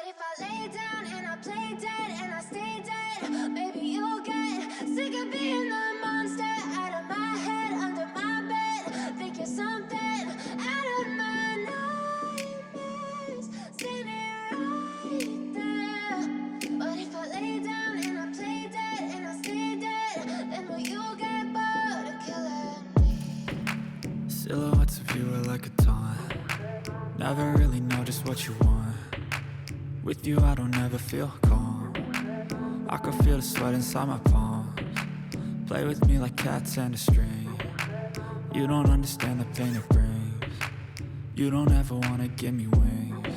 if I lay down and I play dead and I stay dead, maybe you'll get sick of being the monster out of my head, under my bed. Think you're something out of my nightmares, standing right there. But if I lay down and I play dead and I stay dead, then will you get bored of killing me? Silhouettes of you are like a taunt. Never really know just what you want. With you I don't ever feel calm. I can feel the sweat inside my palms. Play with me like cats and a string. You don't understand the pain it brings. You don't ever wanna give me wings.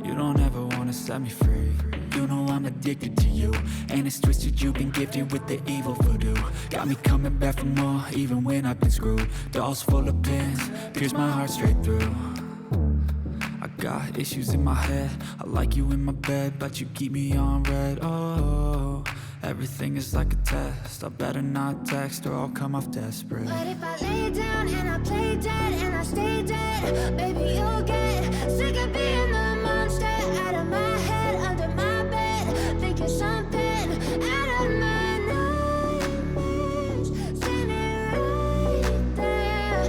You don't ever wanna set me free. You know I'm addicted to you, and it's twisted, you've been gifted with the evil voodoo. Got me coming back for more, even when I've been screwed. Dolls full of pins, pierce my heart straight through. I got issues in my head, I like you in my bed, but you keep me on red. Oh, everything is like a test, I better not text or I'll come off desperate. But if I lay down and I play dead and I stay dead, baby you'll get sick of being the monster out of my head, under my bed. Think you're something out of my nightmares, standing right there.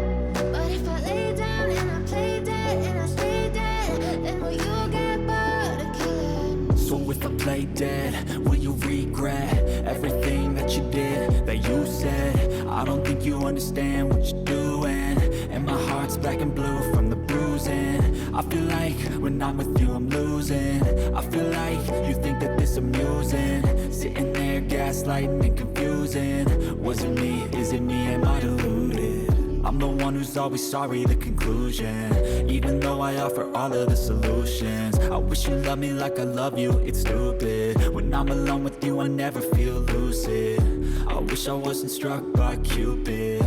But if I lay down and I play dead and I stay dead, then will you get bored of killing me? So if I play dead, will you regret everything that you did, that you said? I don't think you understand what you're doing, and my heart's black and blue from the bruising. I feel like when I'm with you I'm losing. I feel like you think that this amusing, sitting there gaslighting and confusing. Was it me? Is it me? Am I deluded? I'm the one who's always sorry, the conclusion. Even though I offer all of the solutions, I wish you loved me like I love you, it's stupid. When I'm alone with you I never feel lucid. I wish I wasn't struck by Cupid.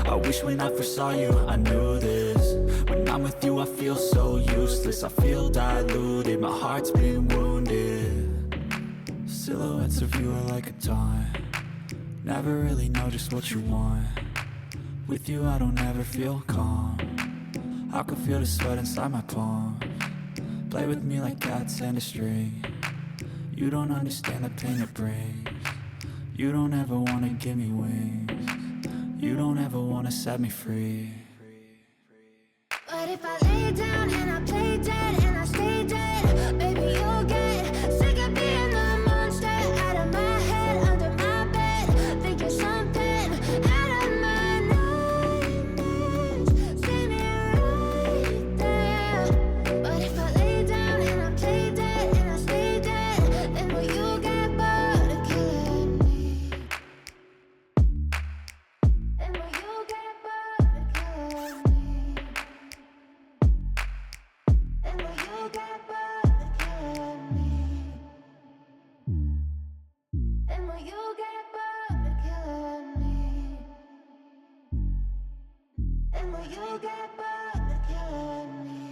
I wish when I first saw you I knew this. When I'm with you I feel so useless, I feel diluted, my heart's been wounded. Silhouettes of you are like a taunt. Never really know just what you want. With you I don't ever feel calm. I can feel the sweat inside my palms. Play with me like cats and a string. You don't understand the pain it brings. You don't ever wanna give me wings. You don't ever wanna set me free. But if I lay down and I play dead and I stay dead, baby you'll get sick of being the monster out of my head, under my bed. Think you're something out of my nightmares, standing right there. But if I lay down and I play dead and I stay dead, then will you get bored of killing me? Then will you get bored of killing me? And will you get bored of killing me? And will you get bored of killing me? And will you get bored of killing me?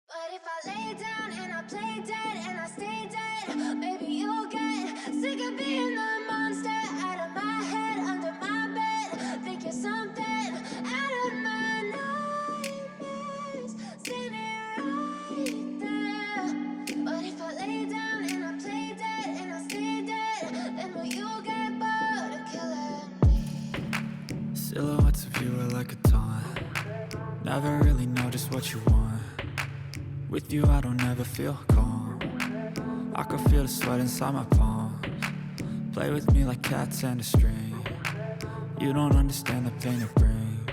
But if I lay down and I play dead and I stay dead, maybe you'll get sick of being the monster out of my head, under my bed. Think you're something out of my nightmares, standing right there. But if I lay down and I play dead and I stay dead, then will you get bored of killing me? Silhouettes of you are like a taunt. Never really know just what you want. With you I don't ever feel calm. I can feel the sweat inside my palms. Play with me like cats and a string. You don't understand the pain it brings.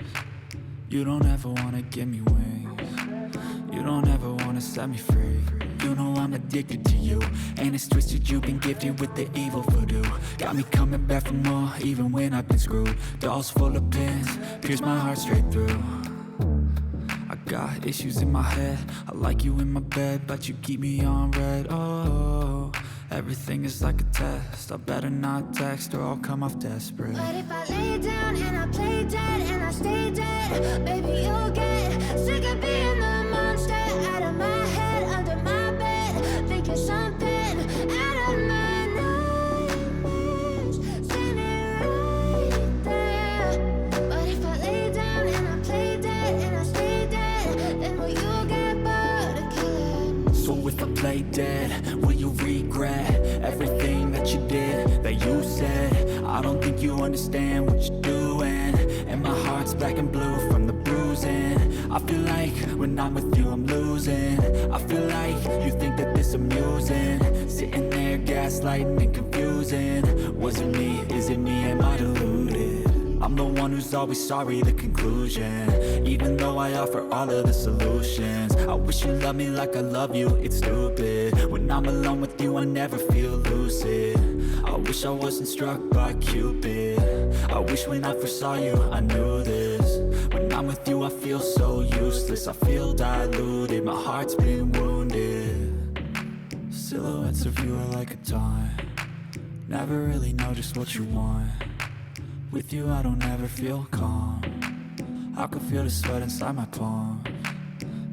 You don't ever wanna give me wings. You don't ever wanna set me free. You know I'm addicted to you, and it's twisted, you've been gifted with the evil voodoo. Got me coming back for more, even when I've been screwed. Dolls full of pins, pierce my heart straight through. I got issues in my head, I like you in my bed, but you keep me on red. Oh, everything is like a test, I better not text or I'll come off desperate. But if I lay down and I play dead and I stay dead, baby you'll get sick of being the monster out of my head, under my bed. Think you're something out of my nightmares, standing right there. But if I lay down and I play dead and I stay dead, then will you play dead? Will you regret everything that you did, that you said? I don't think you understand what you're doing, and my heart's black and blue from the bruising. I feel like when I'm with you I'm losing. I feel like you think that this amusing, sitting there gaslighting and confusing. Was it me? Is it me? Am I deluded? I'm the one who's always sorry, the conclusion. Even though I offer all of the solutions, I wish you loved me like I love you, it's stupid. When I'm alone with you I never feel lucid. I wish I wasn't struck by Cupid. I wish when I first saw you I knew this. When I'm with you I feel so useless, I feel diluted, my heart's been wounded. Silhouettes of you are like a taunt, never really know just what you want. With you I don't ever feel calm, I can feel the sweat inside my palm.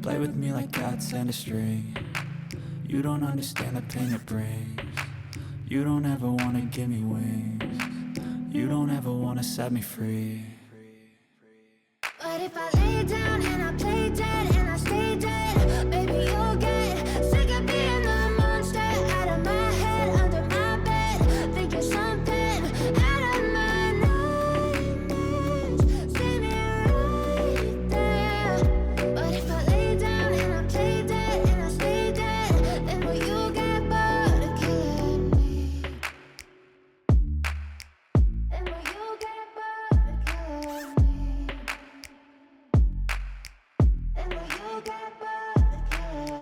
Play with me like cats and a string, you don't understand the pain it brings. You don't ever wanna give me wings, you don't ever wanna set me free. But if I